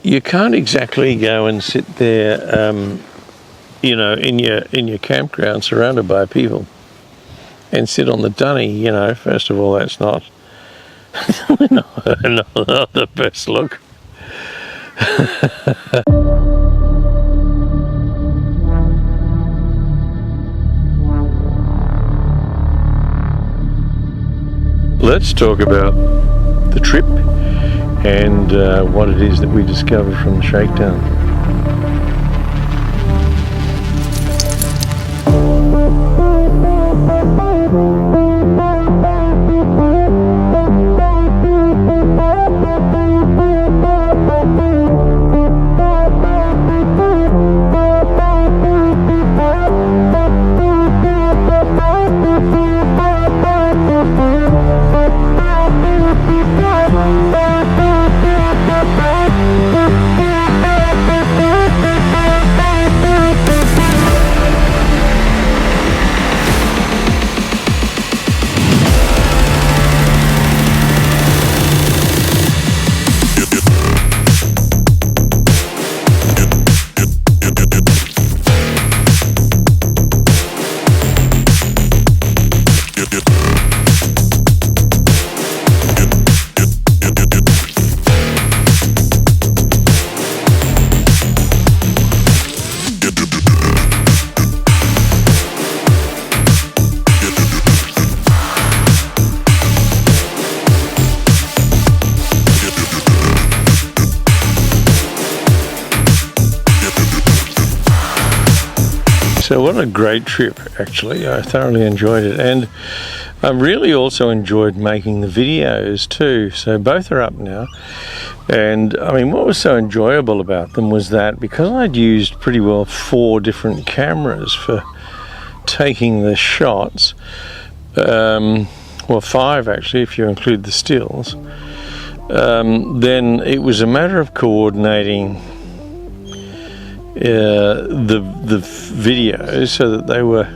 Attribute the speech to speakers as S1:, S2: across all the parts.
S1: you can't exactly go and sit there, you know, in your campground surrounded by people and sit on the dunny. You know, first of all, that's not not the best look. Let's talk about the trip and what it is that we discovered from the shakedown. So what a great trip, actually. I thoroughly enjoyed it, and I really also enjoyed making the videos too. So both are up now, and I mean, what was so enjoyable about them was that because I'd used pretty well 4 different cameras for taking the shots, well 5 actually if you include the stills, then it was a matter of coordinating the videos so that they were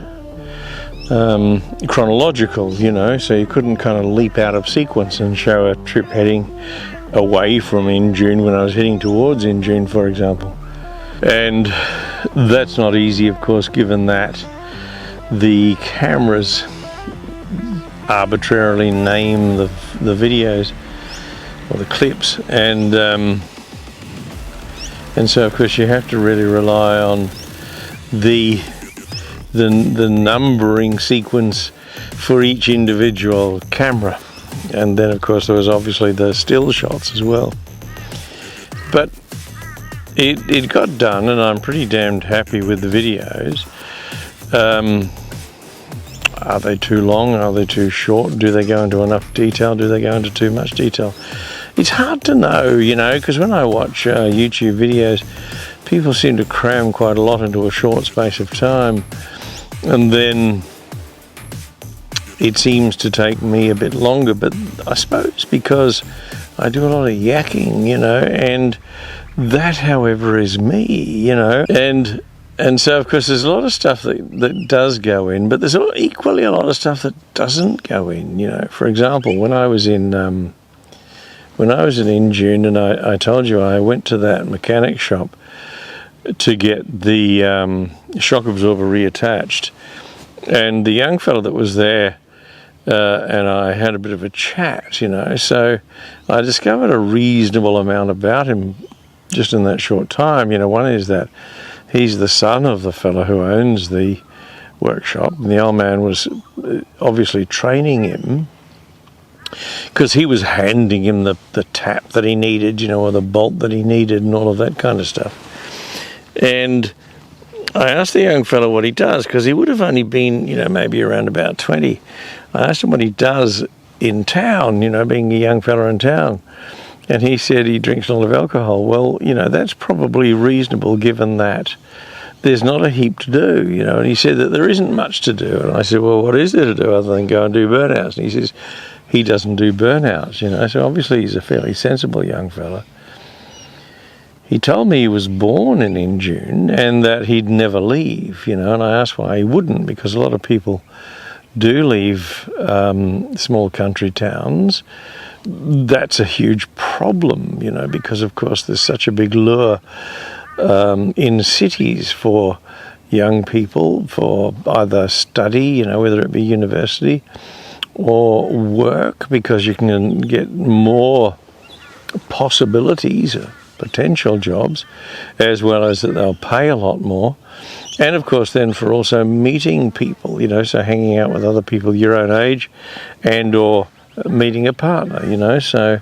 S1: chronological, you know, so you couldn't kind of leap out of sequence and show a trip heading away from Injune when I was heading towards Injune, for example. And that's not easy, of course, given that the cameras arbitrarily name the videos or the clips, and so of course you have to really rely on the numbering sequence for each individual camera, and then of course there was obviously the still shots as well. But it got done, and I'm pretty damned happy with the videos. Are they too long? Are they too short? Do they go into enough detail? Do they go into too much detail? It's hard to know, you know, because when I watch YouTube videos, people seem to cram quite a lot into a short space of time, and then it seems to take me a bit longer. But I suppose because I do a lot of yakking, you know, and that, however, is me, you know, and so of course there's a lot of stuff that does go in, but there's equally a lot of stuff that doesn't go in, you know. For example, when I was in Injune, and I told you I went to that mechanic shop to get the shock absorber reattached, and the young fellow that was there and I had a bit of a chat, you know, so I discovered a reasonable amount about him just in that short time. You know, one is that he's the son of the fellow who owns the workshop, and the old man was obviously training him because he was handing him the tap that he needed, you know, or the bolt that he needed and all of that kind of stuff. And I asked the young fellow what he does, because he would have only been, you know, maybe around about 20. I asked him what he does in town, you know, being a young fellow in town. And he said he drinks a lot of alcohol. Well, you know, that's probably reasonable given that there's not a heap to do, you know. And he said that there isn't much to do. And I said, well, what is there to do other than go and do burnouts? And he says he doesn't do burnouts, you know. So obviously he's a fairly sensible young fella. He told me he was born in Injune and that he'd never leave, you know. And I asked why he wouldn't, because a lot of people do leave small country towns that's a huge problem, you know, because of course there's such a big lure in cities for young people for either study, you know, whether it be university or work, because you can get more possibilities, potential jobs, as well as that they'll pay a lot more. And of course then for also meeting people, you know, so hanging out with other people your own age and or meeting a partner, you know. So,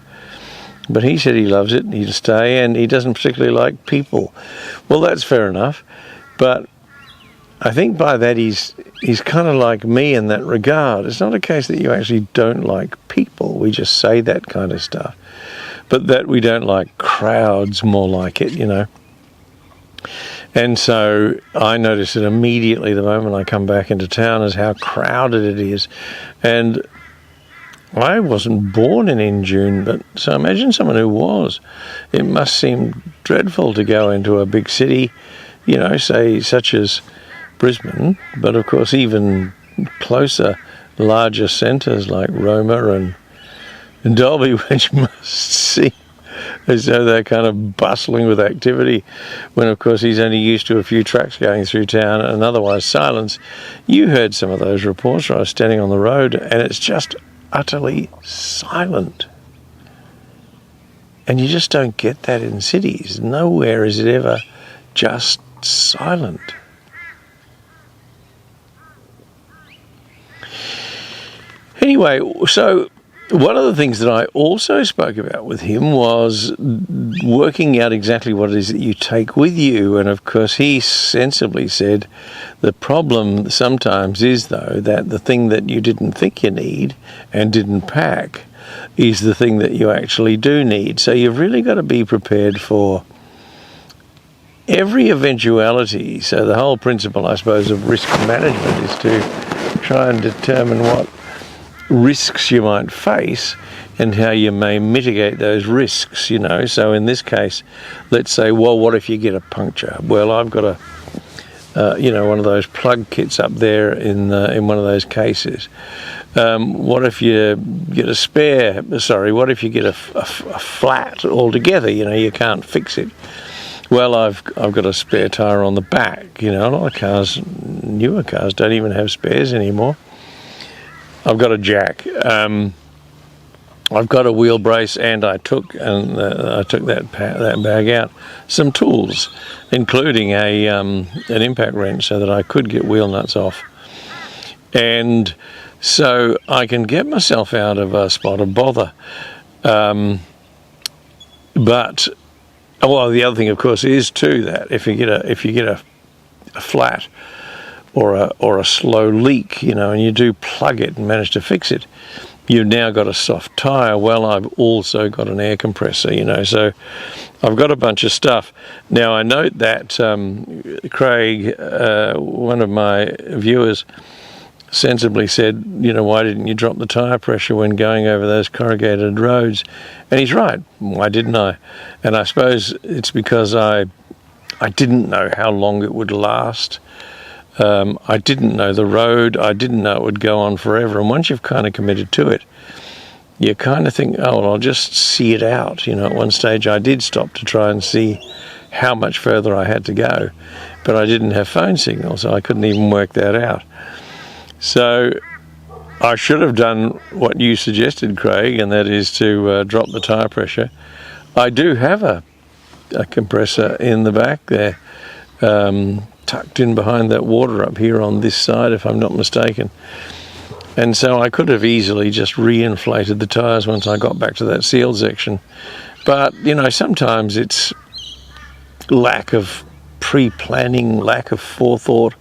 S1: but he said he loves it, he'll stay, and he doesn't particularly like people. Well, that's fair enough, but I think by that he's kind of like me in that regard. It's not a case that you actually don't like people, we just say that kind of stuff, but that we don't like crowds, more like it, you know. And so I notice it immediately the moment I come back into town is how crowded it is. And I wasn't born in June, but so imagine someone who was. It must seem dreadful to go into a big city, you know, say such as Brisbane, but of course even closer, larger centres like Roma and Dalby, which must seem as though they're kind of bustling with activity, when of course he's only used to a few trucks going through town and otherwise silence. You heard some of those reports where I was standing on the road and it's just utterly silent. And you just don't get that in cities. Nowhere is it ever just silent. Anyway, so one of the things that I also spoke about with him was working out exactly what it is that you take with you. And of course, he sensibly said the problem sometimes is, though, that the thing that you didn't think you need and didn't pack is the thing that you actually do need. So you've really got to be prepared for every eventuality. So the whole principle, I suppose, of risk management is to try and determine what risks you might face and how you may mitigate those risks, you know. So in this case, let's say, well, what if you get a puncture? Well, I've got a you know, one of those plug kits up there in one of those cases. What if you get a spare? What if you get a flat altogether? You know, you can't fix it. Well, I've got a spare tire on the back. You know, a lot of cars, newer cars, don't even have spares anymore. I've got a jack. I've got a wheel brace, and I took that bag out. Some tools, including an impact wrench, so that I could get wheel nuts off. And so I can get myself out of a spot of bother. But well, the other thing, of course, is too that if you get a flat or a slow leak, you know, and you do plug it and manage to fix it, you've now got a soft tire. Well, I've also got an air compressor, you know, so I've got a bunch of stuff. Now, I note that Craig, one of my viewers, sensibly said, you know, why didn't you drop the tire pressure when going over those corrugated roads? And he's right. Why didn't I? And I suppose it's because I didn't know how long it would last. I didn't know the road. I didn't know it would go on forever. And once you've kind of committed to it, you kind of think, oh, well, I'll just see it out. You know, at one stage I did stop to try and see how much further I had to go, but I didn't have phone signal, so I couldn't even work that out. So I should have done what you suggested, Craig, and that is to drop the tire pressure. I do have a compressor in the back there, tucked in behind that water up here on this side, if I'm not mistaken. And so I could have easily just re-inflated the tyres once I got back to that sealed section. But, you know, sometimes it's lack of pre-planning, lack of forethought,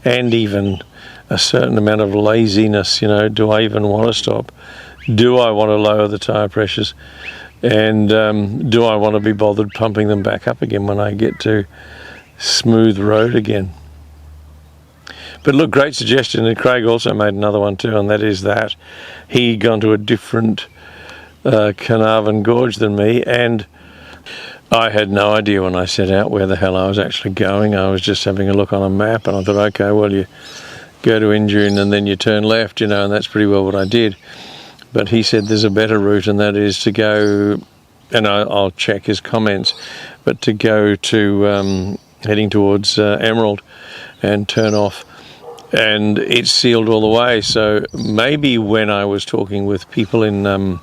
S1: and even a certain amount of laziness. You know, do I even want to stop? Do I want to lower the tyre pressures? And do I want to be bothered pumping them back up again when I get to smooth road again? But look, great suggestion. And Craig also made another one too, and that is that he'd gone to a different Carnarvon Gorge than me, and I had no idea when I set out where the hell I was actually going. I was just having a look on a map, and I thought, okay, well, you go to Injune and then you turn left, you know, and that's pretty well what I did. but he said there's a better route, and that is to go, and I'll check his comments, but to go to heading towards Emerald and turn off, and it's sealed all the way. So maybe when I was talking with people in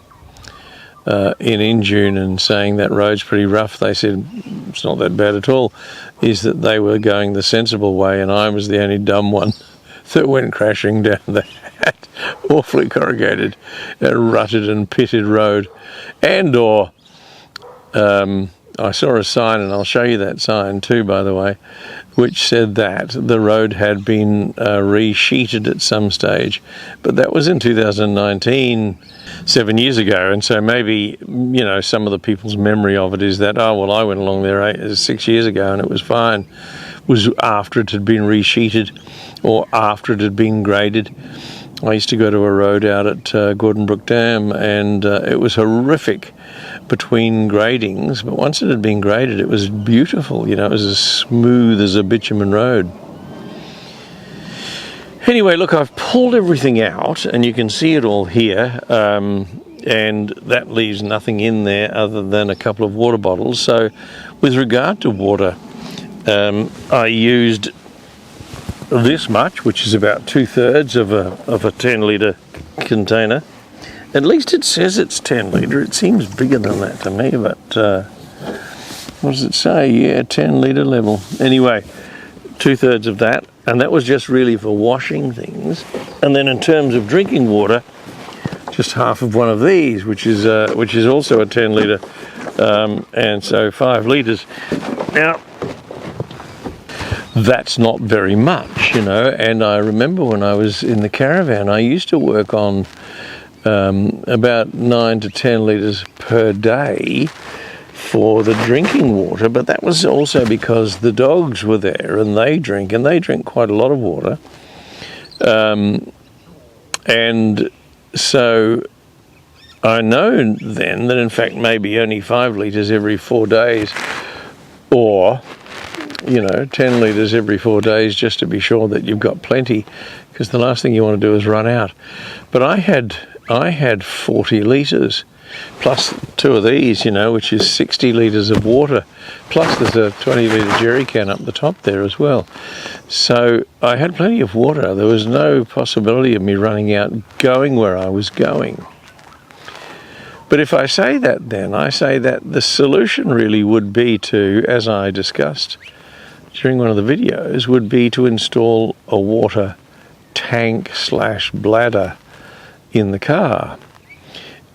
S1: June and saying that road's pretty rough, they said it's not that bad at all, is that they were going the sensible way and I was the only dumb one that went crashing down that awfully corrugated, rutted and pitted road. And or I saw a sign, and I'll show you that sign too, by the way, which said that the road had been re-sheeted at some stage, but that was in 2019, 7 years ago, and so maybe, you know, some of the people's memory of it is that, oh, well, I went along there 6 years ago and it was fine. It was after it had been re-sheeted or after it had been graded. I used to go to a road out at Gordon Brook Dam, and it was horrific between gradings, but once it had been graded, it was beautiful. You know, it was as smooth as a bitumen road. Anyway, look, I've pulled everything out, and you can see it all here, and that leaves nothing in there other than a couple of water bottles. So with regard to water, I used this much, which is about 2/3 of a 10-litre container. At least it says it's 10 litre. It seems bigger than that to me, but what does it say? Yeah, 10 litre level. Anyway, 2/3 of that, and that was just really for washing things. And then in terms of drinking water, just half of one of these, which is also a 10 litre, and so 5 litres. Now, that's not very much, you know. And I remember when I was in the caravan, I used to work on about 9 to 10 litres per day for the drinking water, but that was also because the dogs were there and they drink quite a lot of water, and so I know then that in fact maybe only 5 litres every 4 days, or 10 litres every 4 days, just to be sure that you've got plenty, because the last thing you want to do is run out. But I had 40 litres, plus 2 of these, which is 60 litres of water, plus there's a 20 litre jerry can up the top there as well. So I had plenty of water. There was no possibility of me running out going where I was going. But if I say that, then I say that the solution really would be to, as I discussed during one of the videos, would be to install a water tank / bladder in the car.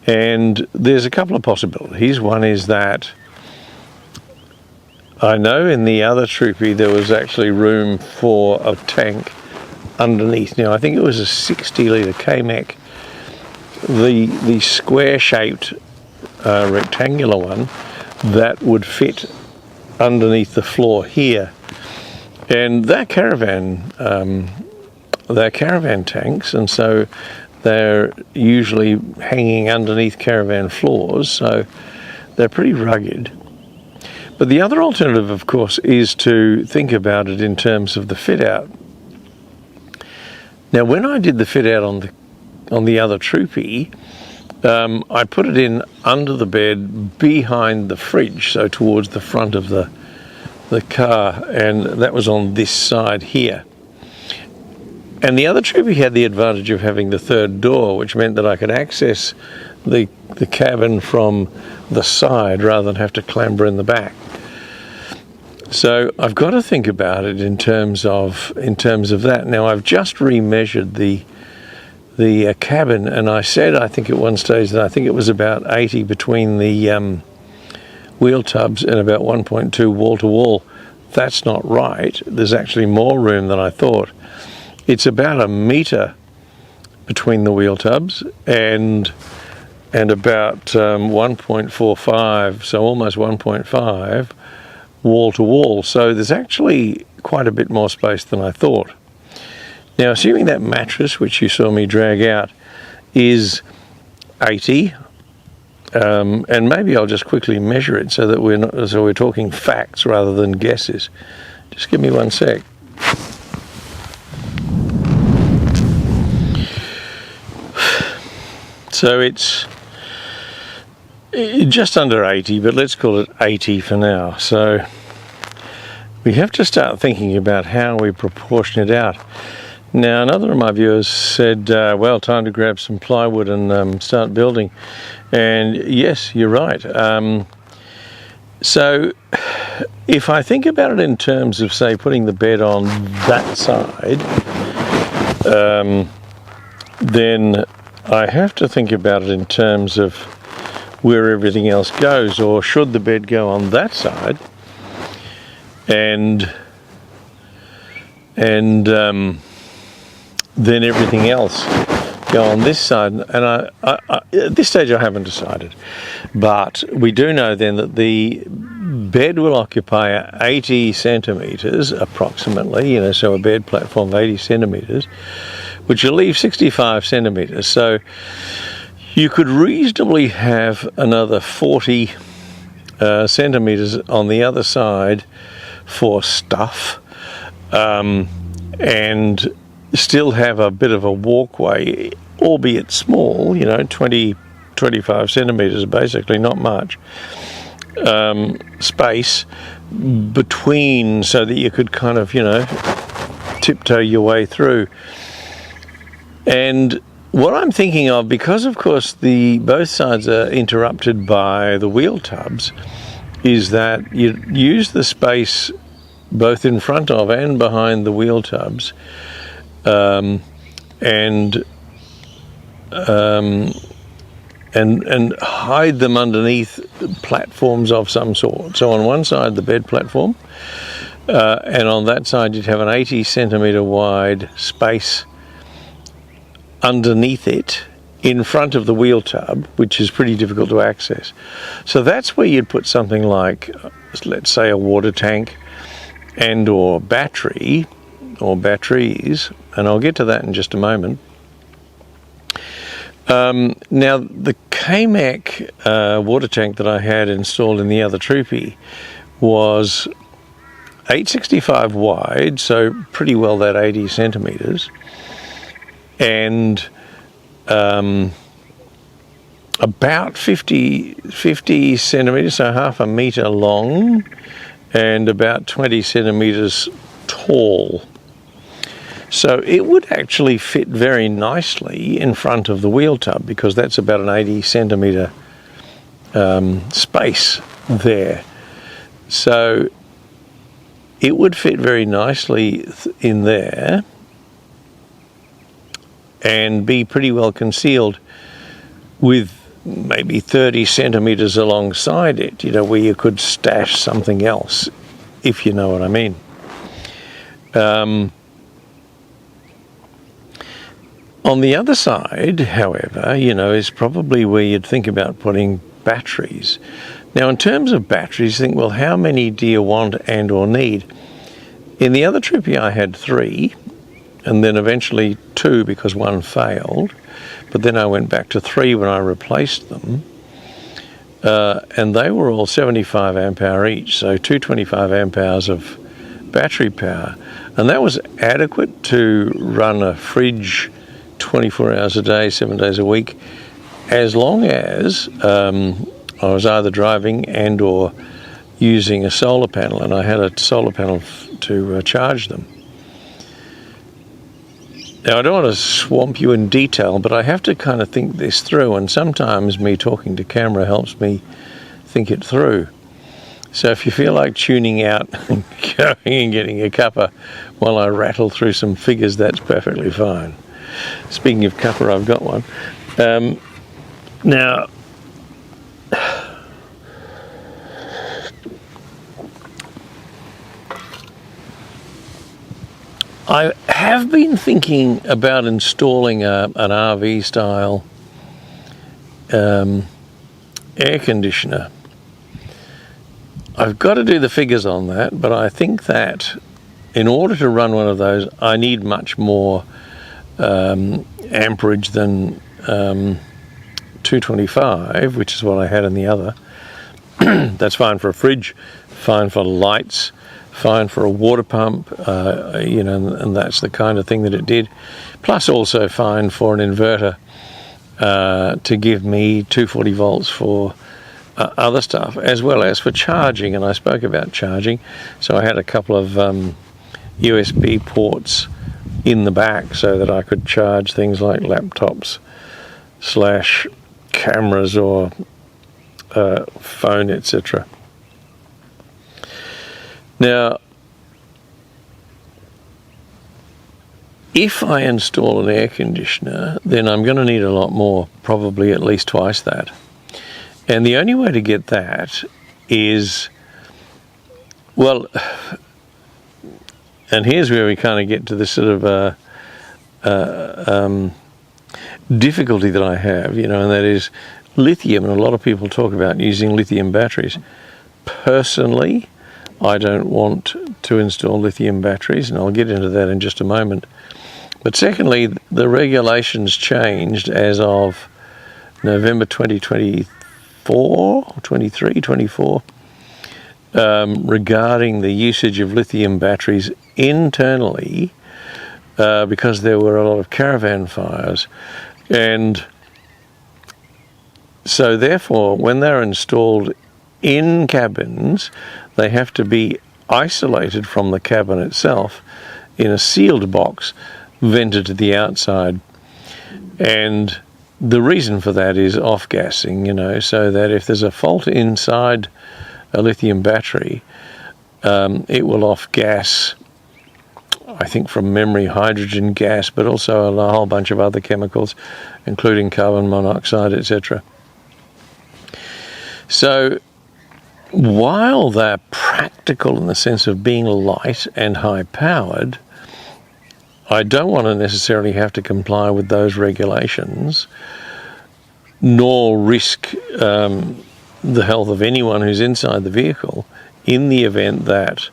S1: And there's a couple of possibilities. One is that I know in the other Troopy there was actually room for a tank underneath. Now I think it was a 60 litre K-Mac, the square-shaped rectangular one that would fit underneath the floor here. And they're caravan tanks, and so they're usually hanging underneath caravan floors, so they're pretty rugged. But the other alternative, of course, is to think about it in terms of the fit-out. Now, when I did the fit-out on the other Troopy, I put it in under the bed behind the fridge, so towards the front of the car, and that was on this side here. And the other Troopy had the advantage of having the third door, which meant that I could access the cabin from the side rather than have to clamber in the back. So I've got to think about it in terms of that. Now I've just remeasured the cabin, and I said, I think at one stage, that I think it was about 80 between the wheel tubs and about 1.2 wall to wall. That's not right. There's actually more room than I thought. It's about 1 metre between the wheel tubs and about 1.45, so almost 1.5 wall to wall. So there's actually quite a bit more space than I thought. Now, assuming that mattress, which you saw me drag out, is 80, and maybe I'll just quickly measure it so that we're talking facts rather than guesses. Just give me 1 sec. So it's just under 80, but let's call it 80 for now. So we have to start thinking about how we proportion it out. Now, another of my viewers said, well, time to grab some plywood and start building. And yes, you're right. So if I think about it in terms of, say, putting the bed on that side, then I have to think about it in terms of where everything else goes, or should the bed go on that side and then everything else go on this side. And I at this stage I haven't decided, but we do know then that the bed will occupy 80 centimeters approximately, so a bed platform of 80 centimeters, which will leave 65 centimeters. So you could reasonably have another 40 centimeters on the other side for stuff, and still have a bit of a walkway, albeit small, 20, 25 centimeters basically, not much space between, so that you could kind of, tiptoe your way through. And what I'm thinking of, because of course both sides are interrupted by the wheel tubs, is that you use the space both in front of and behind the wheel tubs, and hide them underneath platforms of some sort. So on one side the bed platform, and on that side you'd have an 80 centimeter wide space underneath it in front of the wheel tub, which is pretty difficult to access. So that's where you'd put something like, let's say, a water tank and or battery or batteries, and I'll get to that in just a moment. Now the K-Mac water tank that I had installed in the other Troopy was 865 wide, so pretty well that 80 centimeters, and about 50 centimeters, so half a meter long, and about 20 centimeters tall. So it would actually fit very nicely in front of the wheel tub, because that's about an 80 centimeter space there. So it would fit very nicely in there and be pretty well concealed, with maybe 30 centimeters alongside it, where you could stash something else, if you know what I mean. On the other side, however, is probably where you'd think about putting batteries. Now, in terms of batteries, think, well, how many do you want and or need? In the other Troopy I had 3, and then eventually 2 because one failed, but then I went back to 3 when I replaced them, and they were all 75 amp hour each, so 225 amp hours of battery power, and that was adequate to run a fridge 24 hours a day, 7 days a week, as long as I was either driving and or using a solar panel, and I had a solar panel to charge them. Now, I don't want to swamp you in detail, but I have to kind of think this through, and sometimes me talking to camera helps me think it through. So if you feel like tuning out and going and getting a cuppa while I rattle through some figures, that's perfectly fine. Speaking of cuppa, I've got one. Now, I have been thinking about installing an RV style air conditioner. I've got to do the figures on that, but I think that in order to run one of those, I need much more amperage than 225, which is what I had in the other. That's fine for a fridge, fine for lights, fine for a water pump, and that's the kind of thing that it did. Plus also fine for an inverter to give me 240 volts for other stuff, as well as for charging. And I spoke about charging, so I had a couple of USB ports in the back so that I could charge things like laptops / cameras or phone, etc. Now, if I install an air conditioner, then I'm going to need a lot more, probably at least twice that. And the only way to get that is, well, and here's where we kind of get to this sort of difficulty that I have, and that is lithium. And a lot of people talk about using lithium batteries. Personally, I don't want to install lithium batteries, and I'll get into that in just a moment. But secondly, the regulations changed as of November 2024, 23, 24, regarding the usage of lithium batteries internally, because there were a lot of caravan fires. And so therefore, when they're installed in cabins, they have to be isolated from the cabin itself in a sealed box, vented to the outside. And the reason for that is off-gassing, so that if there's a fault inside a lithium battery, it will off-gas, I think from memory, hydrogen gas, but also a whole bunch of other chemicals, including carbon monoxide, etc. So while they're practical in the sense of being light and high-powered, I don't want to necessarily have to comply with those regulations, nor risk the health of anyone who's inside the vehicle in the event that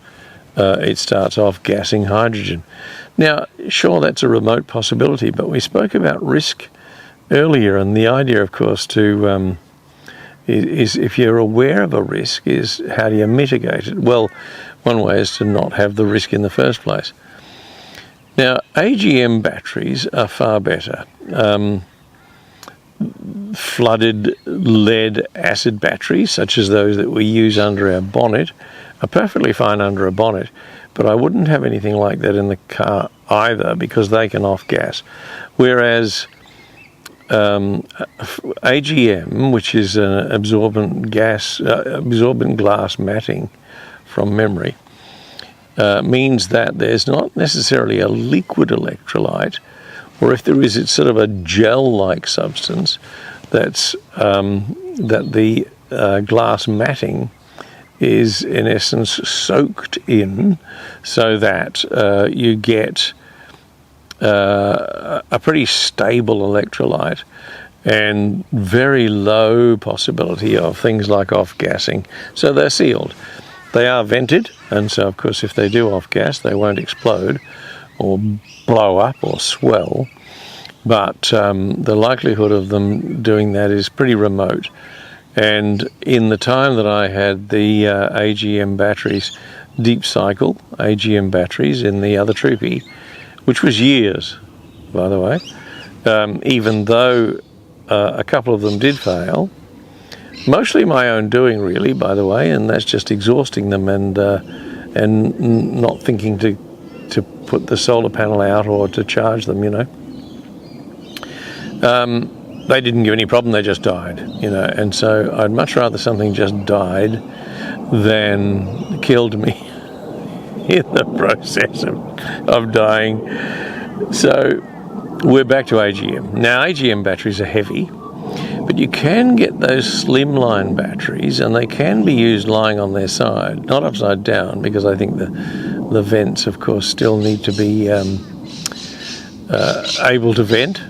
S1: it starts off gassing hydrogen. Now, sure, that's a remote possibility, but we spoke about risk earlier, and the idea, of course, is if you're aware of a risk, is how do you mitigate it? Well, one way is to not have the risk in the first place. Now, AGM batteries are far better. Flooded lead acid batteries, such as those that we use under our bonnet, are perfectly fine under a bonnet, but I wouldn't have anything like that in the car either, because they can off-gas. Whereas AGM, which is an absorbent glass matting from memory, means that there's not necessarily a liquid electrolyte, or if there is, it's sort of a gel-like substance that's that the glass matting is in essence soaked in, so that you get a pretty stable electrolyte and very low possibility of things like off-gassing. So they're sealed. They are vented, and so of course if they do off-gas, they won't explode or blow up or swell, but the likelihood of them doing that is pretty remote. And in the time that I had the AGM batteries, deep cycle AGM batteries in the other Troopy, which was years, by the way, even though a couple of them did fail, mostly my own doing, really, by the way, and that's just exhausting them and not thinking to put the solar panel out or to charge them, They didn't give any problem, they just died, and so I'd much rather something just died than killed me in the process of dying. So we're back to AGM. Now, AGM batteries are heavy, but you can get those slimline batteries, and they can be used lying on their side, not upside down, because I think the vents, of course, still need to be able to vent,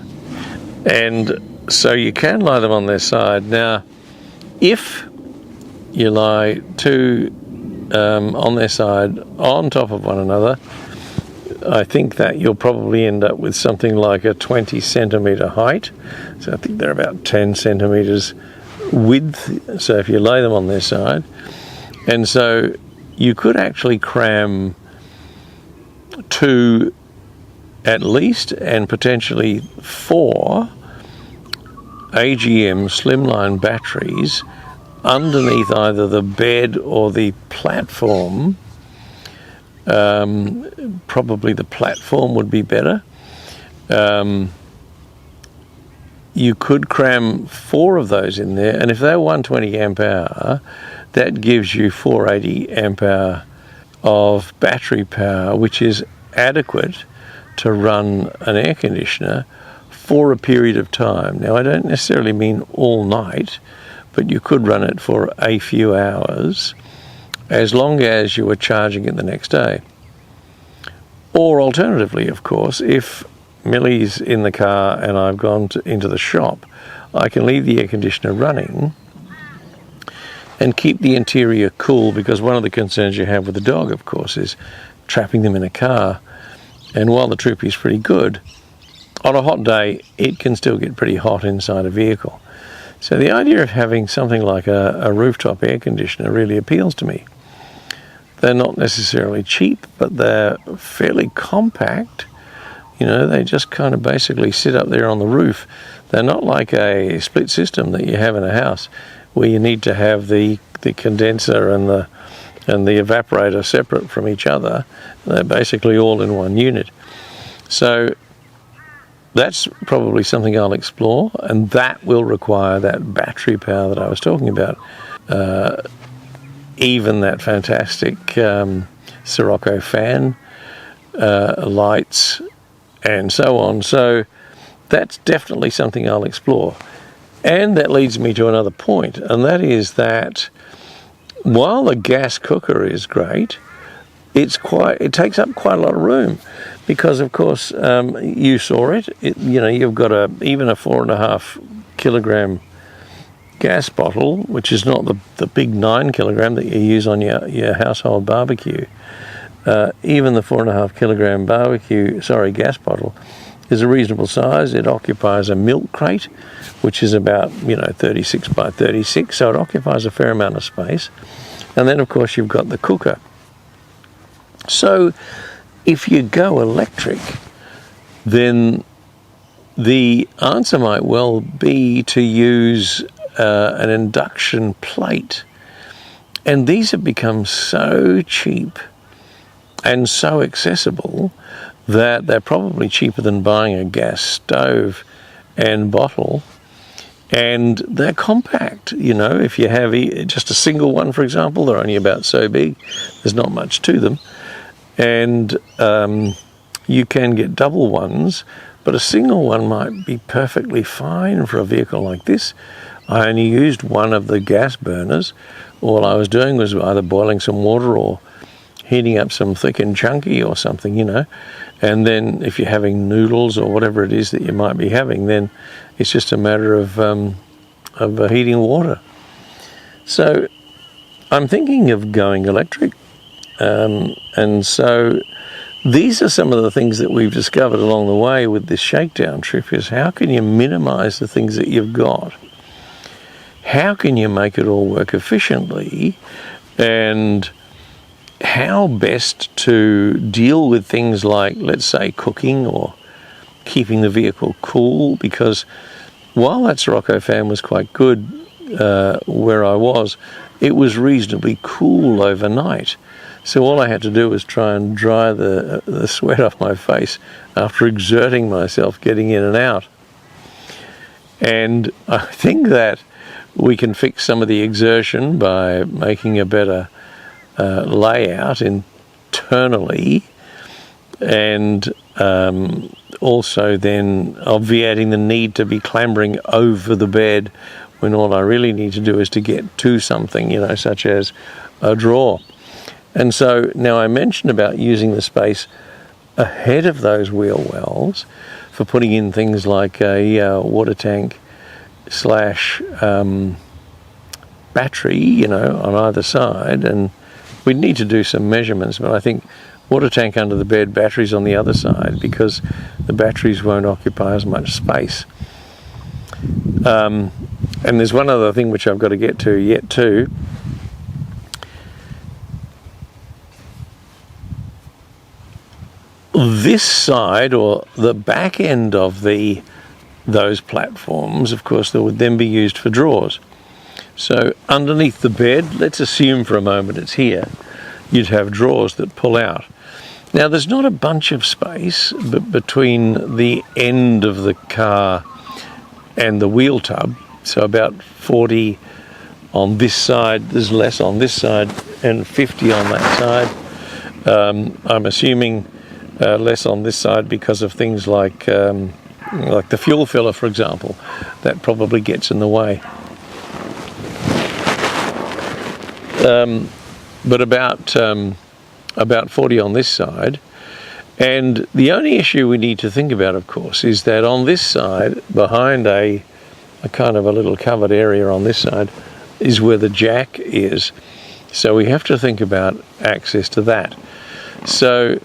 S1: and so you can lie them on their side. Now, if you lie two on their side on top of one another, I think that you'll probably end up with something like a 20 centimetre height. So I think they're about 10 centimetres width, so if you lay them on their side. And so you could actually cram two at least, and potentially four AGM slimline batteries underneath either the bed or the platform. Probably the platform would be better. You could cram 4 of those in there, and if they're 120 amp hour, that gives you 480 amp hour of battery power, which is adequate to run an air conditioner for a period of time. Now, I don't necessarily mean all night, but you could run it for a few hours, as long as you were charging it the next day. Or alternatively, of course, if Millie's in the car and I've gone into the shop, I can leave the air conditioner running and keep the interior cool, because one of the concerns you have with the dog, of course, is trapping them in a car. And while the Troopy is pretty good, on a hot day, it can still get pretty hot inside a vehicle. So the idea of having something like a rooftop air conditioner really appeals to me. They're not necessarily cheap, but they're fairly compact. You know, they just kind of basically sit up there on the roof. They're not like a split system that you have in a house where you need to have the condenser and the evaporator separate from each other. They're basically all in one unit. So that's probably something I'll explore, and that will require that battery power that I was talking about. Even that fantastic Sirocco fan, lights, and so on. So that's definitely something I'll explore. And that leads me to another point, and that is that while the gas cooker is great, it takes up quite a lot of room, because of course you saw it. You know, you've got even a 4.5 kilogram gas bottle, which is not the big 9 kilogram that you use on your household barbecue. Even the 4.5 kilogram gas bottle is a reasonable size. It occupies a milk crate, which is about 36 by 36, so it occupies a fair amount of space. And then of course you've got the cooker. So if you go electric, then the answer might well be to use an induction plate. And these have become so cheap and so accessible that they're probably cheaper than buying a gas stove and bottle. And they're compact. You know, if you have just a single one, for example, they're only about so big. There's not much to them. And you can get double ones, but a single one might be perfectly fine for a vehicle like this. I only used one of the gas burners. All I was doing was either boiling some water or heating up some thick and chunky or something, and then if you're having noodles or whatever it is that you might be having, then it's just a matter of heating water. So I'm thinking of going electric, and so these are some of the things that we've discovered along the way with this shakedown trip, is how can you minimize the things that you've got? How can you make it all work efficiently? And how best to deal with things like, let's say, cooking or keeping the vehicle cool, because while that Sirocco fan was quite good where I was, it was reasonably cool overnight. So all I had to do was try and dry the sweat off my face after exerting myself getting in and out. And I think that we can fix some of the exertion by making a better layout internally, and also then obviating the need to be clambering over the bed when all I really need to do is to get to something, such as a drawer. And so now I mentioned about using the space ahead of those wheel wells for putting in things like a water tank / battery, on either side, and we'd need to do some measurements, but I think water tank under the bed, batteries on the other side, because the batteries won't occupy as much space. And there's one other thing which I've got to get to yet too. This side, or the back end of the those platforms, of course, that would then be used for drawers. So underneath the bed, let's assume for a moment it's here, you'd have drawers that pull out. Now there's not a bunch of space between the end of the car and the wheel tub, so about 40 on this side, there's less on this side, and 50 on that side. I'm assuming less on this side because of things like the fuel filler, for example. That probably gets in the way. But about 40 on this side. And the only issue we need to think about, of course, is that on this side, behind a kind of a little covered area on this side, is where the jack is. So we have to think about access to that. So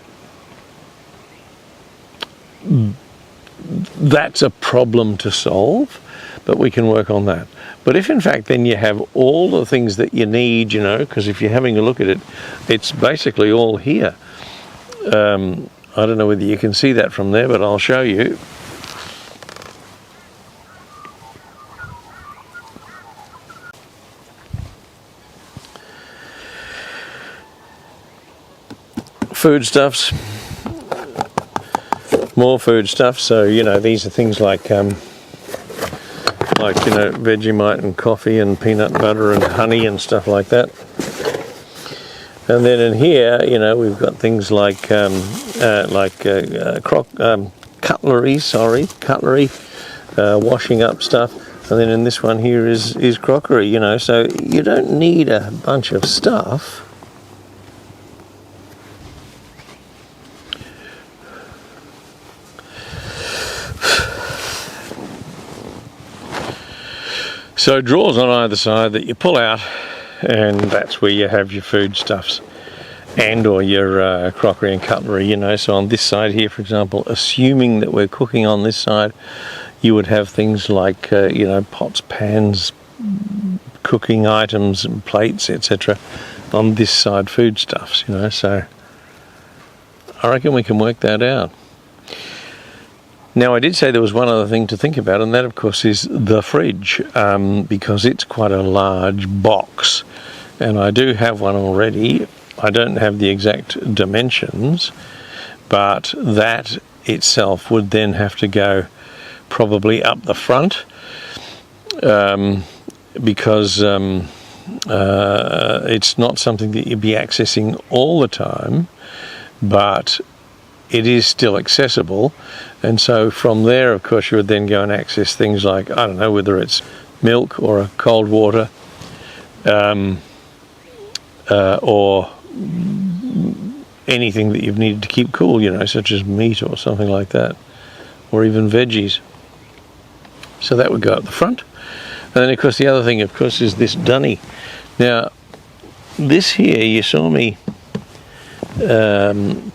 S1: that's a problem to solve, but we can work on that. But if in fact then you have all the things that you need, you know, because if you're having a look at it, it's basically all here. I don't know whether you can see that from there, but I'll show you. Foodstuffs, more foodstuffs. So you know, these are things like you know, Vegemite and coffee and peanut butter and honey and stuff like that. And then in here, you know, we've got things like cutlery, washing up stuff. And then in this one here is crockery. You know, so you don't need a bunch of stuff. So drawers on either side that you pull out, and that's where you have your foodstuffs and or your crockery and cutlery, you know. So on this side here, for example, assuming that we're cooking on this side, you would have things like, you know, pots, pans, cooking items and plates, etc. On this side, foodstuffs, you know. So I reckon we can work that out. Now, I did say there was one other thing to think about, and that, of course, is the fridge, because it's quite a large box. And I do have one already. I don't have the exact dimensions, but that itself would then have to go probably up the front, because it's not something that you'd be accessing all the time, but it is still accessible. And so from there, of course, you would then go and access things like, I don't know, whether it's milk or a cold water, or anything that you've needed to keep cool, you know, such as meat or something like that, or even veggies. So that would go up the front. And then, of course, the other thing, of course, is this dunny. Now, this here, you saw me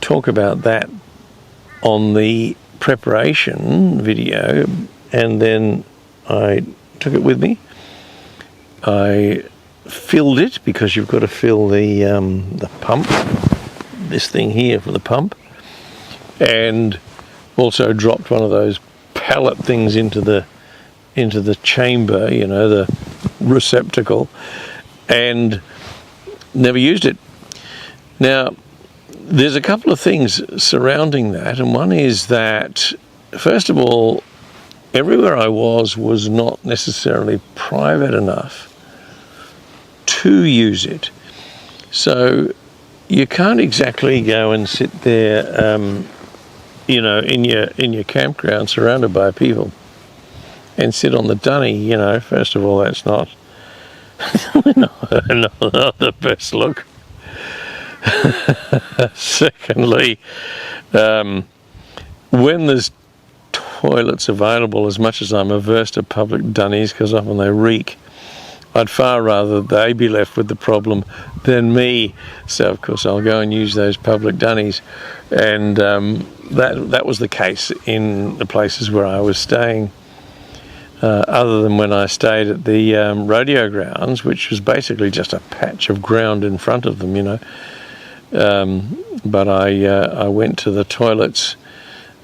S1: talk about that on the preparation video, and then I took it with me. I filled it, because you've got to fill the pump, this thing here for the pump, and also dropped one of those pallet things into the chamber, you know, the receptacle, and never used it. Now, there's a couple of things surrounding that, and one is that, first of all, everywhere I was not necessarily private enough to use it. So you can't exactly go and sit there, you know, in your campground surrounded by people and sit on the dunny, you know. First of all, that's not not the best look. Secondly, when there's toilets available, as much as I'm averse to public dunnies because often they reek, I'd far rather they be left with the problem than me. So of course I'll go and use those public dunnies, and that was the case in the places where I was staying, other than when I stayed at the rodeo grounds, which was basically just a patch of ground in front of them, you know. But I went to the toilets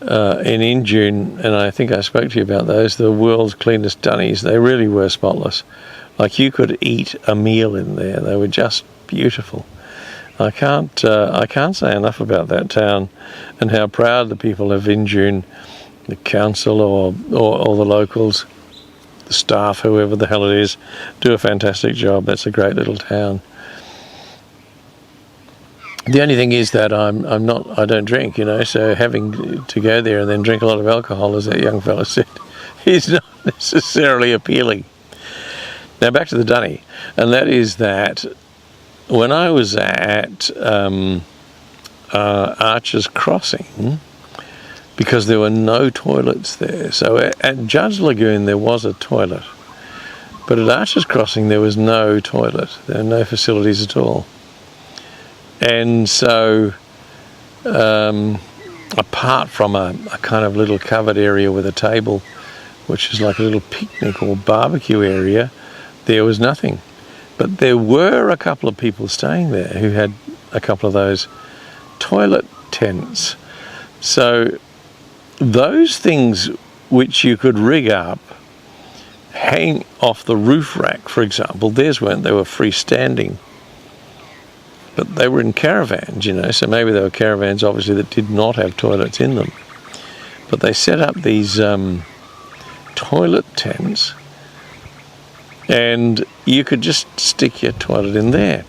S1: in Injune, and I think I spoke to you about those, the world's cleanest dunnies. They really were spotless. Like, you could eat a meal in there. They were just beautiful. I can't say enough about that town and how proud the people of Injune, the council or the locals, the staff, whoever the hell it is, do a fantastic job. That's a great little town. The only thing is that I don't drink, you know, so having to go there and then drink a lot of alcohol, as that young fella said, is not necessarily appealing. Now back to the dunny, and that is that when I was at Archer's Crossing, because there were no toilets there, so at Judge Lagoon there was a toilet, but at Archer's Crossing there was no toilet. There were no facilities at all. And so, apart from a kind of little covered area with a table, which is like a little picnic or barbecue area, there was nothing. But there were a couple of people staying there who had a couple of those toilet tents. So those things which you could rig up, hang off the roof rack, for example, theirs weren't, they were freestanding. But they were in caravans, you know, so maybe they were caravans obviously that did not have toilets in them. But they set up these toilet tents, and you could just stick your toilet in there.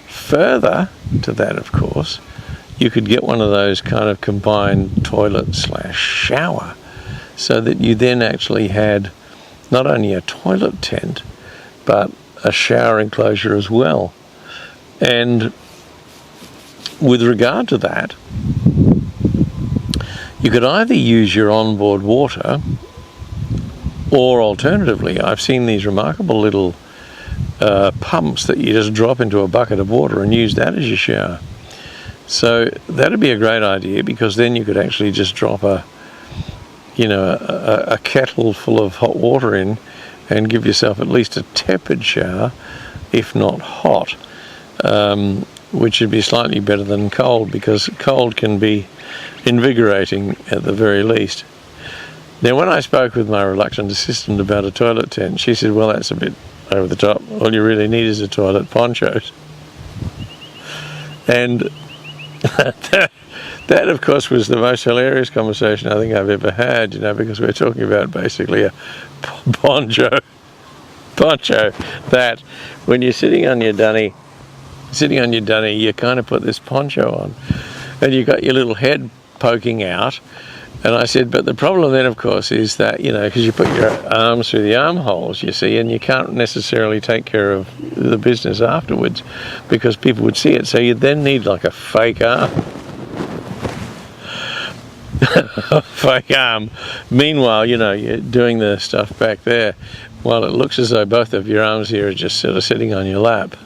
S1: Further to that, of course, you could get one of those kind of combined toilet/shower, so that you then actually had not only a toilet tent, but a shower enclosure as well. And with regard to that, you could either use your onboard water, or alternatively, I've seen these remarkable little pumps that you just drop into a bucket of water and use that as your shower. So that'd be a great idea, because then you could actually just drop a kettle full of hot water in and give yourself at least a tepid shower, if not hot. Which would be slightly better than cold, because cold can be invigorating at the very least. Now, when I spoke with my reluctant assistant about a toilet tent, she said, well, that's a bit over the top. All you really need is a toilet ponchos. And that, of course, was the most hilarious conversation I think I've ever had, you know, because we're talking about basically a poncho that when you're sitting on your dunny, you kind of put this poncho on, and you got your little head poking out. And I said, but the problem then, of course, is that, you know, because you put your arms through the armholes, you see, and you can't necessarily take care of the business afterwards, because people would see it. So you then need like a fake arm. Fake arm. Meanwhile, you know, you're doing the stuff back there, while it looks as though both of your arms here are just sort of sitting on your lap.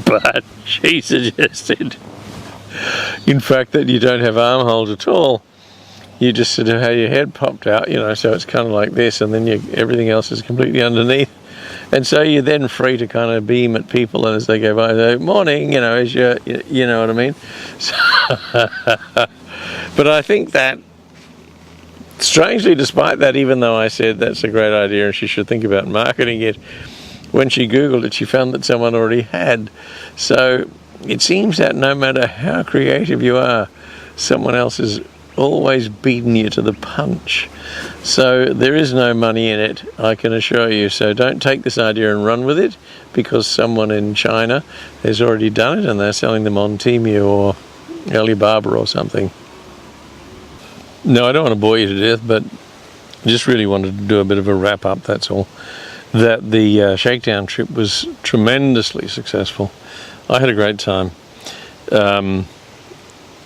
S1: But she suggested, in fact, that you don't have armholes at all. You just sort of have your head popped out, you know, so it's kind of like this, and then everything else is completely underneath. And so you're then free to kind of beam at people, and as they go by, they go, morning, you know, as you know what I mean? So, but I think that, strangely, despite that, even though I said that's a great idea and she should think about marketing it, when she Googled it, she found that someone already had. So it seems that no matter how creative you are, someone else is always beating you to the punch. So there is no money in it, I can assure you. So don't take this idea and run with it, because someone in China has already done it and they're selling them on Temu or Alibaba or something. No, I don't want to bore you to death, but I just really wanted to do a bit of a wrap up, that's all. That the shakedown trip was tremendously successful. I had a great time.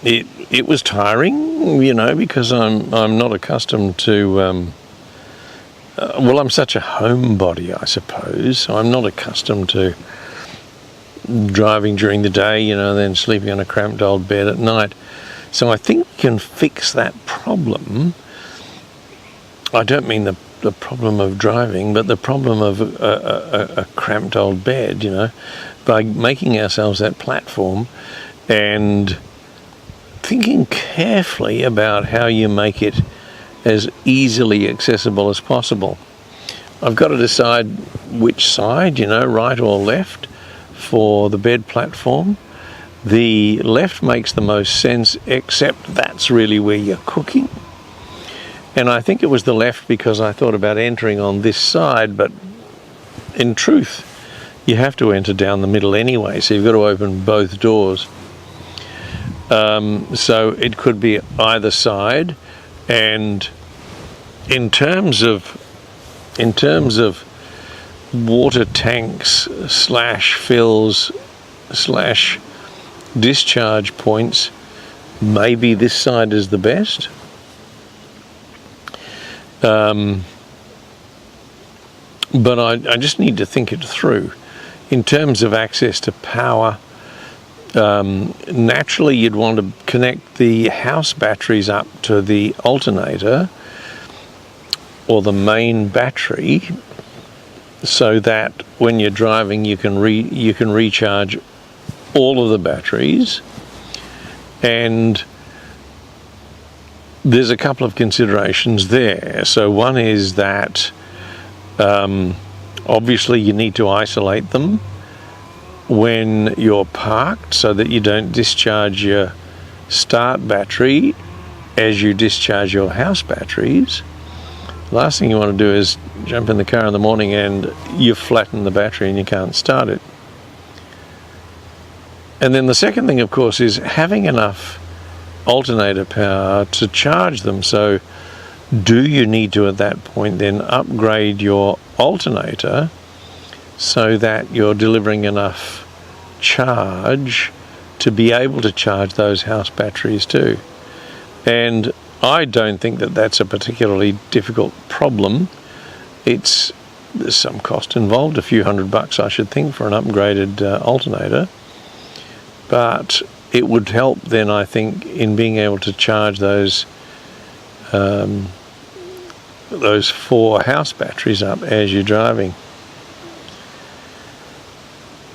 S1: It was tiring, you know, because I'm not accustomed to. Well, I'm such a homebody, I suppose. So I'm not accustomed to driving during the day, you know, then sleeping on a cramped old bed at night. So I think we can fix that problem. I don't mean the problem of driving, but the problem of a cramped old bed, you know, by making ourselves that platform and thinking carefully about how you make it as easily accessible as possible. I've got to decide which side, right or left, for the bed platform. The left makes the most sense, except that's really where you're cooking. And I think it was the left because I thought about entering on this side, but in truth, you have to enter down the middle anyway, so you've got to open both doors. So it could be either side, and in terms of water tanks / fills / discharge points, maybe this side is the best. But I just need to think it through. In terms of access to power, naturally you'd want to connect the house batteries up to the alternator or the main battery, so that when you're driving you can recharge all of the batteries. And there's a couple of considerations there. So one is that obviously you need to isolate them when you're parked so that you don't discharge your start battery as you discharge your house batteries. Last thing you want to do is jump in the car in the morning and you flatten the battery and you can't start it. And then the second thing, of course, is having enough alternator power to charge them. So do you need to at that point then upgrade your alternator so that you're delivering enough charge to be able to charge those house batteries too? And I don't think that that's a particularly difficult problem. There's some cost involved, a few $100 I should think for an upgraded alternator, but it would help then, I think, in being able to charge those 4 house batteries up as you're driving.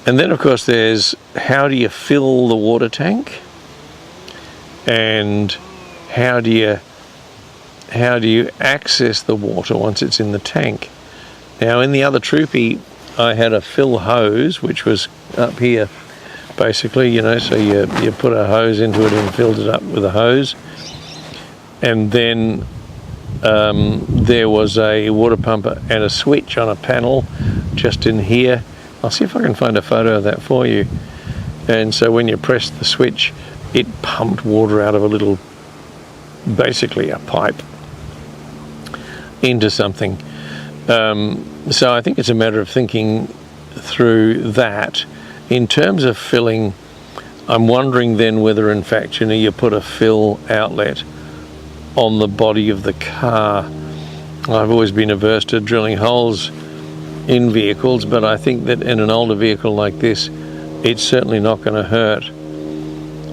S1: And then of course there's how do you fill the water tank, and how do you access the water once it's in the tank. Now in the other Troopy I had a fill hose which was up here basically, so you put a hose into it and filled it up with a hose, and then there was a water pump and a switch on a panel just in here. I'll see if I can find a photo of that for you. And so when you pressed the switch, it pumped water out of a little, basically a pipe, into something. So I think it's a matter of thinking through that. In terms of filling, I'm wondering then whether in fact you put a fill outlet on the body of the car. I've always been averse to drilling holes in vehicles, but I think that in an older vehicle like this, it's certainly not going to hurt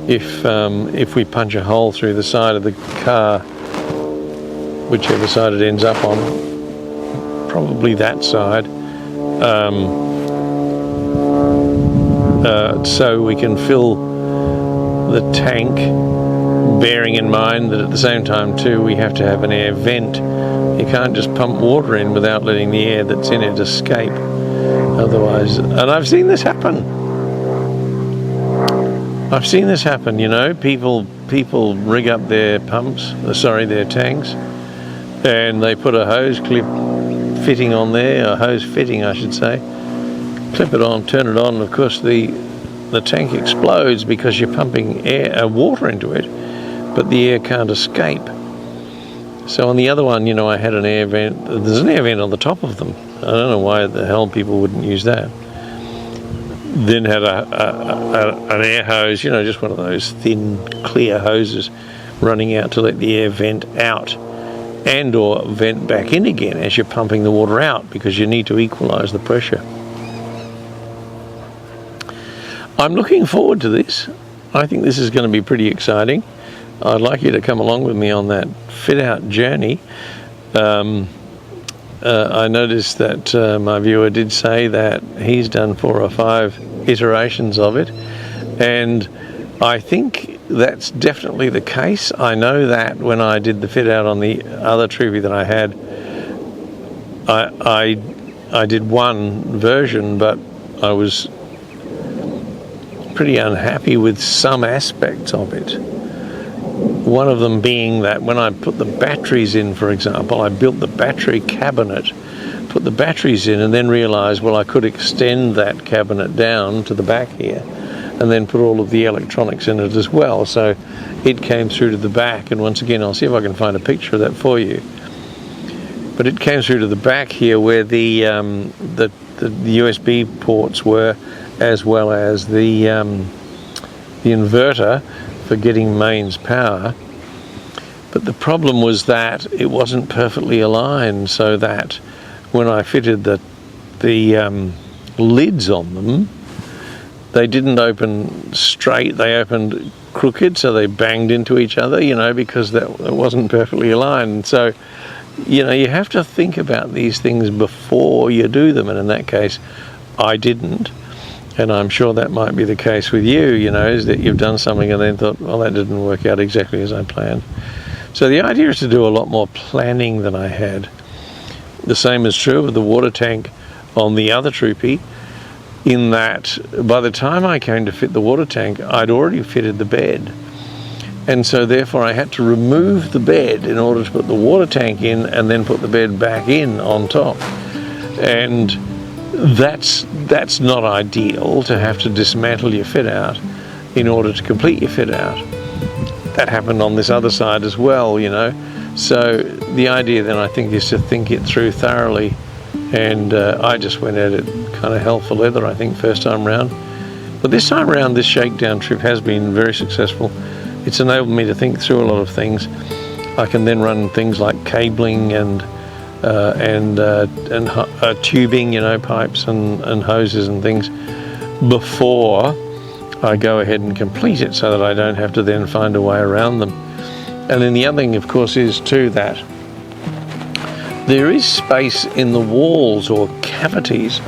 S1: if we punch a hole through the side of the car, whichever side it ends up on, probably that side, so we can fill the tank, bearing in mind that at the same time too we have to have an air vent. You can't just pump water in without letting the air that's in it escape. Otherwise, and I've seen this happen. People rig up their their tanks, and they put a hose clip fitting on there, a hose fitting I should say, clip it on, turn it on, and of course the tank explodes because you're pumping water into it, but the air can't escape. So on the other one, I had an air vent. There's an air vent on the top of them. I don't know why the hell people wouldn't use that. Then had an air hose, just one of those thin, clear hoses running out to let the air vent out and or vent back in again as you're pumping the water out, because you need to equalize the pressure. I'm looking forward to this. I think this is going to be pretty exciting. I'd like you to come along with me on that fit-out journey. I noticed that my viewer did say that he's done 4 or 5 iterations of it, and I think that's definitely the case. I know that when I did the fit out on the other Troopy that I had, I did one version, but I was pretty unhappy with some aspects of it. One of them being that when I put the batteries in, for example, I built the battery cabinet, put the batteries in, and then realized, well, I could extend that cabinet down to the back here and then put all of the electronics in it as well. So it came through to the back, and once again, I'll see if I can find a picture of that for you. But it came through to the back here where the USB ports were, as well as the inverter for getting mains power. But the problem was that it wasn't perfectly aligned, so that when I fitted the lids on them, they didn't open straight, they opened crooked, so they banged into each other, you know, because that wasn't perfectly aligned. So, you know, you have to think about these things before you do them, and in that case, I didn't. And I'm sure that might be the case with you, you know, is that you've done something and then thought, well, that didn't work out exactly as I planned. So the idea is to do a lot more planning than I had. The same is true of the water tank on the other Troopy, in that by the time I came to fit the water tank, I'd already fitted the bed. And so therefore I had to remove the bed in order to put the water tank in and then put the bed back in on top. And that's not ideal, to have to dismantle your fit out in order to complete your fit out. That happened on this other side as well, you know. So the idea then, I think, is to think it through thoroughly. And I just went at it kind of hell for leather, I think, first time round. But this time around, this shakedown trip has been very successful. It's enabled me to think through a lot of things. I can then run things like cabling and tubing, you know, pipes and hoses and things before I go ahead and complete it, so that I don't have to then find a way around them. And then the other thing, of course, is too that there is space in the walls or cavities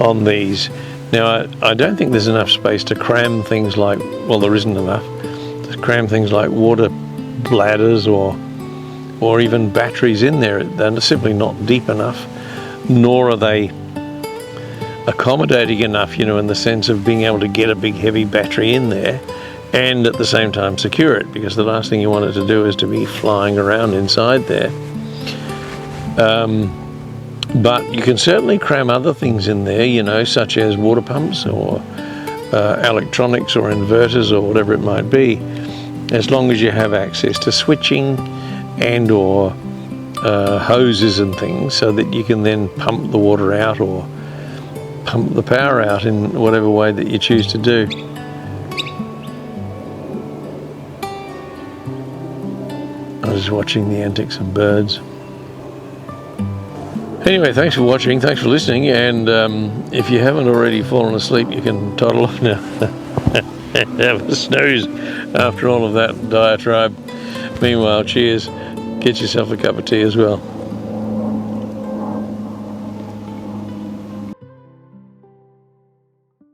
S1: on these. Now, I don't think there's enough space to cram things like, well, there isn't enough to cram things like water bladders or even batteries in there. They're simply not deep enough, nor are they accommodating enough, you know, in the sense of being able to get a big heavy battery in there and at the same time secure it, because the last thing you want it to do is to be flying around inside there. But you can certainly cram other things in there, you know, such as water pumps or electronics or inverters or whatever it might be, as long as you have access to switching and or hoses and things, so that you can then pump the water out or pump the power out in whatever way that you choose to do. I was watching the antics of birds. Anyway, thanks for watching, thanks for listening, and if you haven't already fallen asleep, you can toddle off now. Have a snooze after all of that diatribe. Meanwhile, cheers. Get yourself a cup of tea as well.